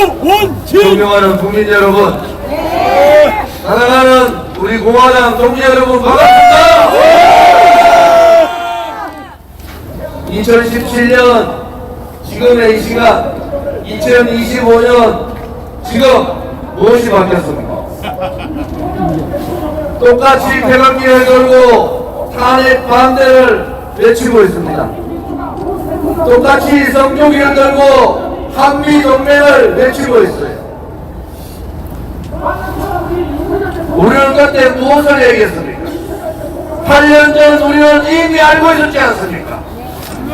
조원진! 존경하는 국민 여러분, 사랑하는 우리 공화당 동지 여러분 반갑습니다. 2017년 지금의 이 시간, 2025년 지금 무엇이 바뀌었습니까? 똑같이 태극기를 들고 탄핵 반대를 외치고 있습니다. 똑같이 성조기를 들고 한미동맹을 외치고 있어요. 우리는 그때 무엇을 얘기했습니까? 8년 전 우리는 이미 알고 있었지 않습니까?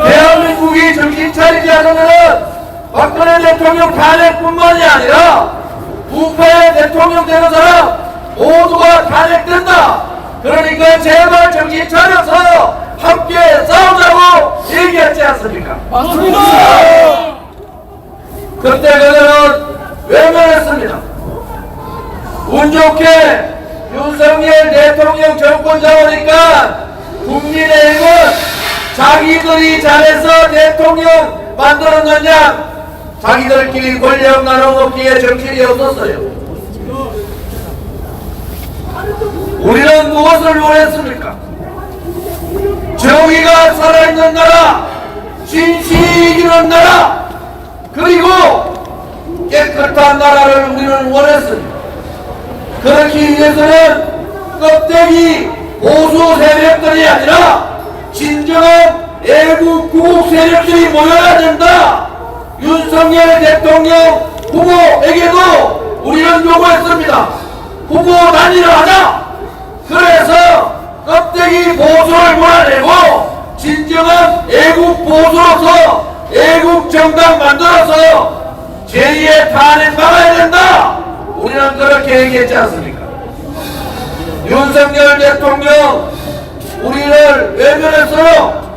대한민국이 정신 차리지 않으면 박근혜 대통령 탄핵뿐만이 아니라 우파의 대통령 되는 사람 모두가 탄핵된다. 그러니까 제발 정신 차려서 함께 싸우자고 얘기했지 않습니까? 맞습니다! 그때 그들은 외면했습니다. 운 좋게 윤석열 대통령 정권 잡으니까 국민의힘은 자기들이 잘해서 대통령 만들었느냐, 자기들끼리 권력 나눠먹기에 정신이 없었어요. 우리는 무엇을 원했습니까? 정의가 살아있는 나라, 진실이 이기는 나라, 그리고 깨끗한 나라를 우리는 원했습니다. 그렇기 위해서는 껍데기 보수 세력들이 아니라 진정한 애국 구국 세력들이 모여야 된다. 윤석열 대통령 후보에게도 우리는 요구했습니다. 후보 단일화 하자. 그래서 껍데기 보수를 몰아내고 진정한 애국 보수로서 애국 정당 만들어서 제2의 탄핵 막아야 된다. 우리는 그렇게 얘기했지 않습니까? 윤석열 대통령 우리를 외면했어요.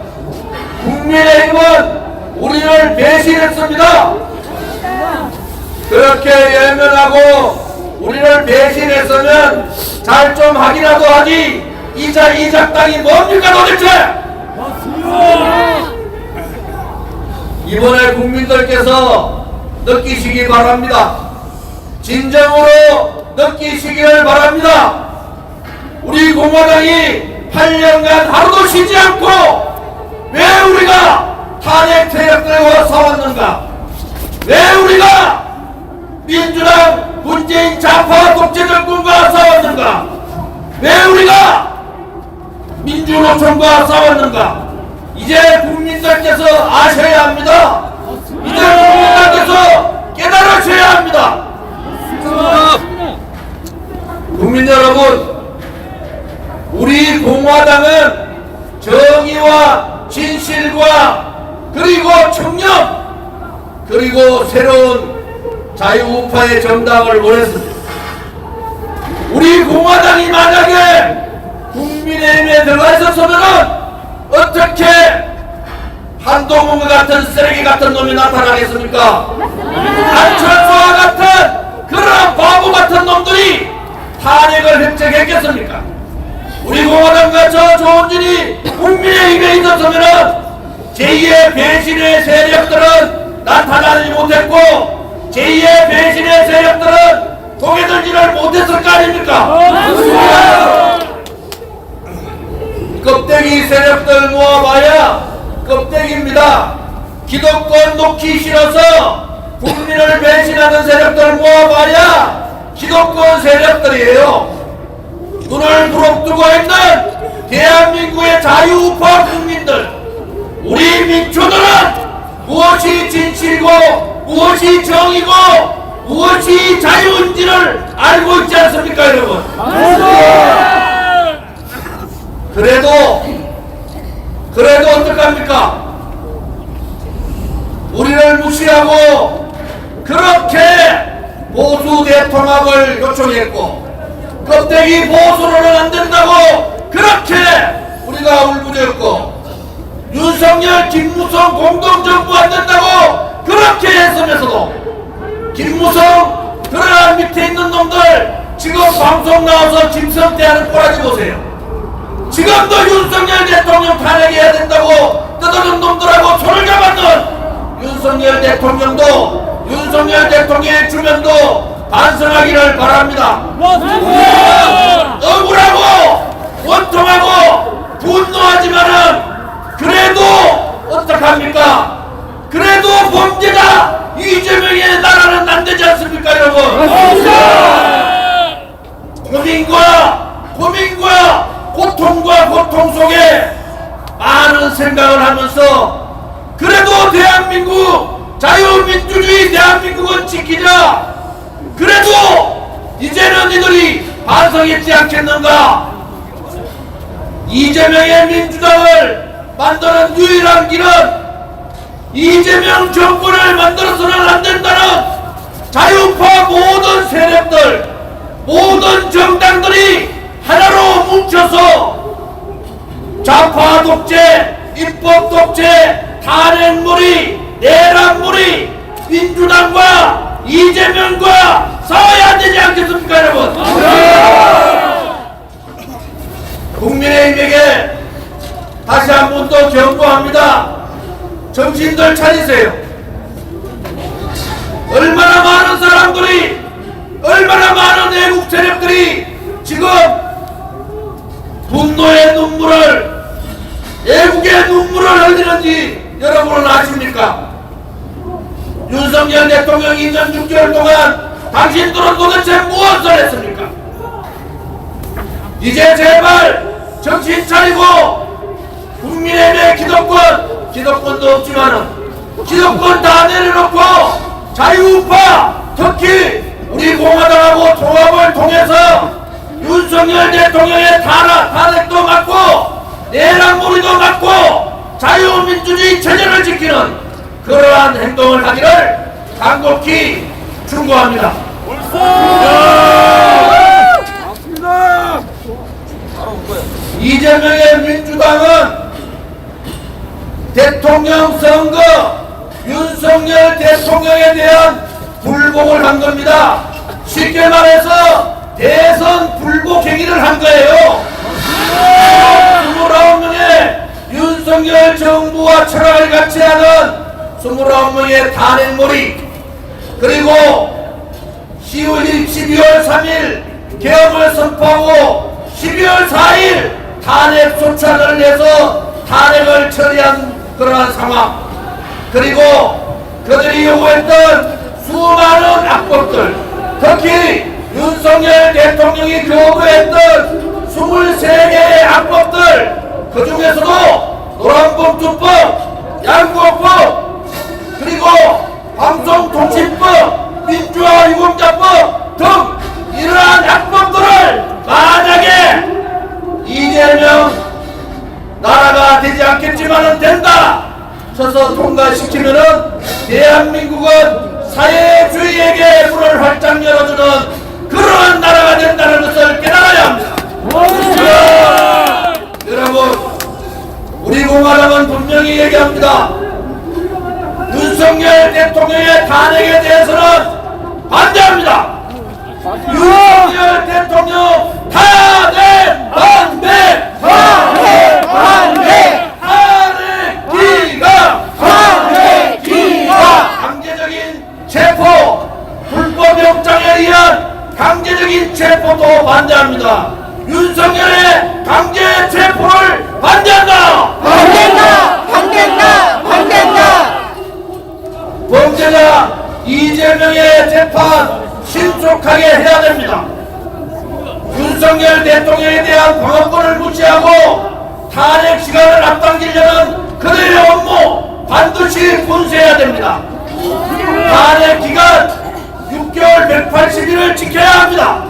국민의힘은 우리를 배신했습니다. 그렇게 외면하고 우리를 배신했으면 잘 좀 하기라도 하지. 이 작당이 뭡니까 도대체? 이번에 국민들께서 느끼시기 바랍니다. 진정으로 느끼시기를 바랍니다. 우리 공화당이 8년간 하루도 쉬지 않고 왜 우리가 탄핵 세력들과 싸웠는가? 왜 우리가 민주당 문재인 좌파 독재 정권과 싸웠는가? 왜 우리가 민주노총과 싸웠는가? 이제 국민들께서 아셔야 합니다. 이제 국민들께서 깨달으셔야 합니다. 국민 여러분, 우리 공화당은 정의와 진실과 그리고 청년 그리고 새로운 자유우파의 정당을 원했습니다. 우리 공화당이 만약에 국민의힘에 들어가 있었으면 어떻게 한동훈 같은 쓰레기 같은 놈이 나타나겠습니까? 안철수와 같은 그런 바보 같은 놈들이 탄핵을 획책했겠습니까? 우리 공화당과 저 조원진이 국민의힘에 있었으면 제2의 배신의 세력들은 나타나지 못했고 제2의 배신의 세력들은 고개 들지를 못했을 거 아닙니까? 껍데기 세력들 모아봐야 껍데기입니다. 기득권 놓기 싫어서 국민을 배신하는 세력들 모아봐야 기득권 세력들이에요. 눈을 부릅뜨고 있는 대한민국의 자유우파 국민들, 우리 민초들은 무엇이 진실이고 무엇이 정의고 무엇이 자유인지를 알고 있지 않습니까, 여러분? 그래도 어떡합니까? 우리를 무시하고 그렇게 보수 대통합을 요청했고 껍데기 보수로는 안 된다고 그렇게 우리가 울부짖었고 윤석열 김무성 공동정부 안 된다고 그렇게 했으면서도 김무성 그러한 밑에 있는 놈들 지금 방송 나와서 김성태 하는 꼬라지 보세요. 지금도 윤석열 대통령 탄핵해야 된다고 떠드는 놈들하고 손을 잡았던 윤석열 대통령도 윤석열 대통령의 주변도 반성하기를 바랍니다. 억울하고 원통하고 분노하지만은 그래도 어떡합니까? 그래도 범죄자 이재명의 나라는 안 되지 않습니까, 여러분? 고민과 고통과 고통 속에 많은 생각을 하면서 그래도 대한민국 자유민주주의 대한민국은 지키자. 그래도 이제는 이들이 반성했지 않겠는가? 이재명의 민주당을 만드는 유일한 길은 이재명 정권을 만들어서는 안 된다는 자유파 모든 세력들, 모든 정당들이 하나로 뭉쳐서 좌파 독재, 입법 독재, 탄핵무리, 내란무리, 민주당과 이재명과 싸워야 되지 않겠습니까, 여러분? 국민의힘에게 다시 한 번 더 경고합니다. 정신들 차리세요. 얼마나 많은 사람들이, 얼마나 많은 애국 세력들이 지금 분노의 눈물을, 애국의 눈물을 흘리는지 여러분은 아십니까? 윤석열 대통령 2년 6개월 동안 당신들은 도대체 무엇을 했습니까? 이제 제발 정신 차리고 국민의힘의 기득권도 없지만은 기득권 다 내려놓고 자유우파, 특히 우리 공화당하고 통합을 통해서 윤석열 대통령의 탄핵도 막고 내란무리도 막고 자유민주주의 체제를 지키는 그러한 행동을 하기를 간곡히 충고합니다. 이재명의 민주당은 대통령 선거 윤석열 대통령에 대한 불복을 한 겁니다. 쉽게 말해서 대선 불복 행위를 한 거예요. 29명의 윤석열 정부와 철학을 같이 하는 29명의 탄핵몰이, 그리고 12월 3일 개헌을 선포하고 12월 4일 탄핵 소추안을 내서 탄핵을 처리한 그러한 상황, 그리고 그들이 요구했던 수많은 악법들, 특히 윤석열 대통령이 교부했던 23개의 악법들, 그 중에서도 노란봉투법, 양곡법, 그리고 방송통신법, 민주화 유공자법 등 이러한 악법들을 만약에 이재명 나라가 되지 않겠지만은 된다 쳐서 통과시키면은 대한민국은 사회주의에게 문을 활짝 열어주는 그러한 나라가 된다는 것을 깨달아야 합니다. 여러분, 우리 공화당은 분명히 얘기합니다. 윤석열 대통령의 탄핵에 대해서는 반대합니다. 윤석열 대통령 탄핵 반대! 탄핵 반대! 탄핵 기각! 탄핵 기각! 강제적인 체포, 불법영장에 의한 강제적인 체포도 반대합니다. 윤석열의 강제 체포를 반대한다! 반대한다! 반대한다! 반대한다! 범죄자 이재명의 재판 신속하게 해야 됩니다. 윤석열 대통령에 대한 방어권을 무시하고 탄핵 시간을 앞당기려는 그들의 업무 반드시 분쇄해야 됩니다. 탄핵 기간 6개월 180일을 지켜야 합니다.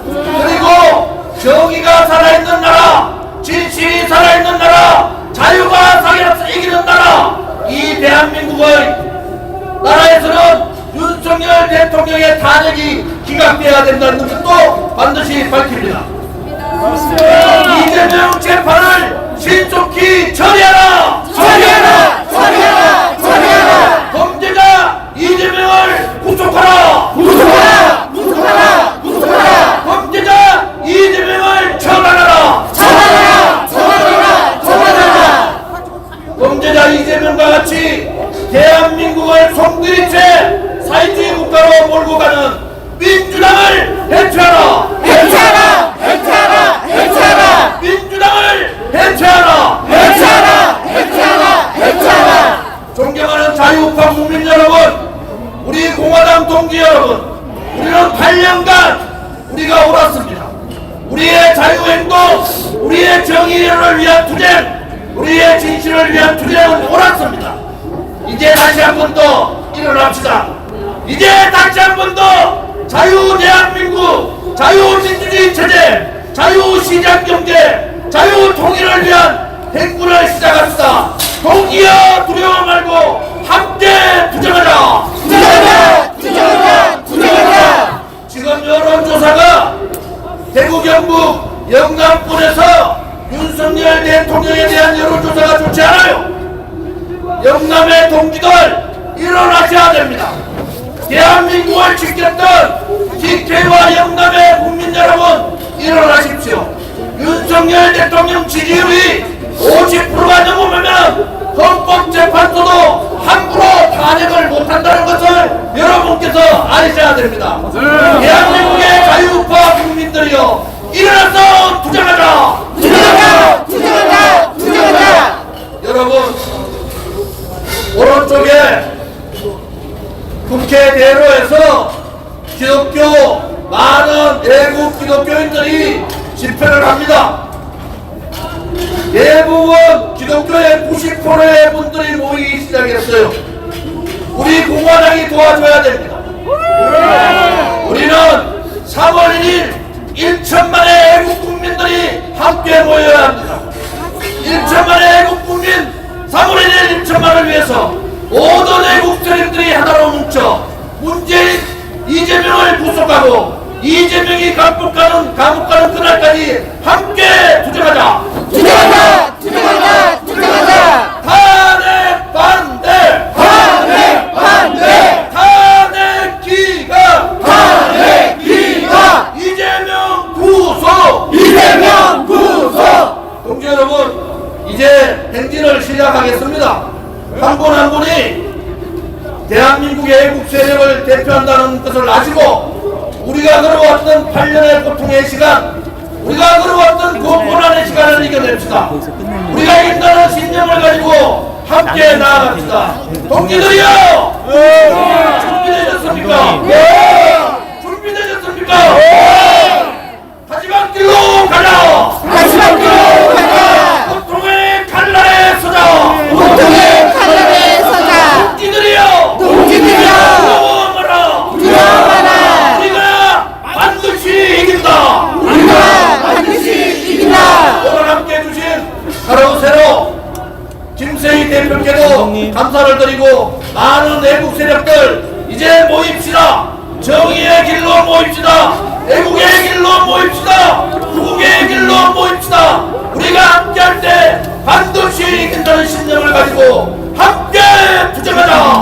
그리고 정의가 살아있는 나라, 진실이 살아있는 나라, 자유가 살아서 이기는 나라, 이 대한민국의 나라에서는 윤석열 대통령의 탄핵이 기각돼야 된다는 것도 반드시 밝힙니다. 이재명 재판을 신속히 처리하라! 처리하라! 처리하라! 처리하라! 범죄자 이재명을 구속하라! 구속하라! 구속하라! 구속하라! 범죄자 이재명을 처단하라! 처단하라! 처단하라! 처단하라! 범죄자 이재명과 같이 대한민국을 송두리째 사회주의 몰고 가는 민주당을 해체하라! 해체하라! 해체하라! 해체하라! 민주당을 해체하라! 해체하라! 해체하라! 해체하라! 존경하는 자유우파 국민 여러분, 우리 공화당 동지 여러분, 우리는 8년간 우리가 옳았습니다. 우리의 자유행동, 우리의 정의를 위한 투쟁, 우리의 진실을 위한 투쟁은 옳았습니다. 이제 다시 한 번 더 일어납시다. 이제 다시 한 번 더 자유 대한민국, 자유민주주의 체제, 자유시장 경제, 자유통일을 위한 행군을 시작합시다. 동기여 두려워 말고 함께 투쟁하자. 투쟁하자! 투쟁하자! 투쟁하자! 지금 여론조사가 대구, 경북, 영남권에서 윤석열 대통령에 대한 여론조사가 좋지 않아요. 영남의 동지들 일어나셔야 됩니다. 대한민국을 지켰던 TK와 영남의 국민 여러분 일어나십시오. 윤석열 대통령 지지율이 50%가 넘으면 헌법재판소도 함부로 탄핵을 못한다는 것을 여러분께서 아셔야 됩니다. 대한민국의 자유우파 국민들이여 일어나서 투쟁하자! 투쟁하자! 투쟁하자! 투쟁하자! 여러분, 오른쪽에 국회 대로에서 기독교 많은 애국 기독교인들이 집회를 합니다. 대부분 기독교의 90%의 분들이 모이기 시작했어요. 우리 공화당이 도와줘야 됩니다. 우리는 3월 1일 1천만의 애국 국민들이 함께 모여야 합니다. 1천만의 애국 국민, 3월 1일 1천만을 위해서 모든 애국 세력들이 하나로 뭉쳐 문재인, 이재명을 구속하고 이재명이 감옥 가는 그날까지 함께 투쟁하자! 투쟁하자! 투쟁하자! 투쟁하자! 탄핵 반대! 탄핵 반대! 탄핵 기각! 탄핵 기각! 이재명 구속! 이재명 구속! 동지 여러분, 이제 행진을 시작하겠습니다. 한 분 한 분이 대한민국의 애국 세력을 대표한다는 것을 아시고 우리가 걸어왔던 8년의 고통의 시간, 우리가 걸어왔던 고난의 시간을 이겨냅시다. 우리가 이긴다는 신념을 가지고 함께 나아갑시다. 동지들이여! 준비되셨습니까? 준비되셨습니까? 마지막 길로 가자! 마지막 길로 가자! 고통의 칼날에 서자! 고통의 칼날에 서자! 동지들이여! 동지들이여! 두려워 마라! 두려워 마라! 우리가 반드시 이긴다! 우리가 반드시 이긴다! 오늘 함께 해주신 하루새로 김세희 대표께도 감사를 드리고 많은 애국 세력들 이제 모입시다. 정의의 길로 모입시다. 애국의 길로 모입시다. 구국의 길로 모입시다. 우리가 함께 할 때 반드시 이긴다는 신념을 가지고 함께 투쟁하자.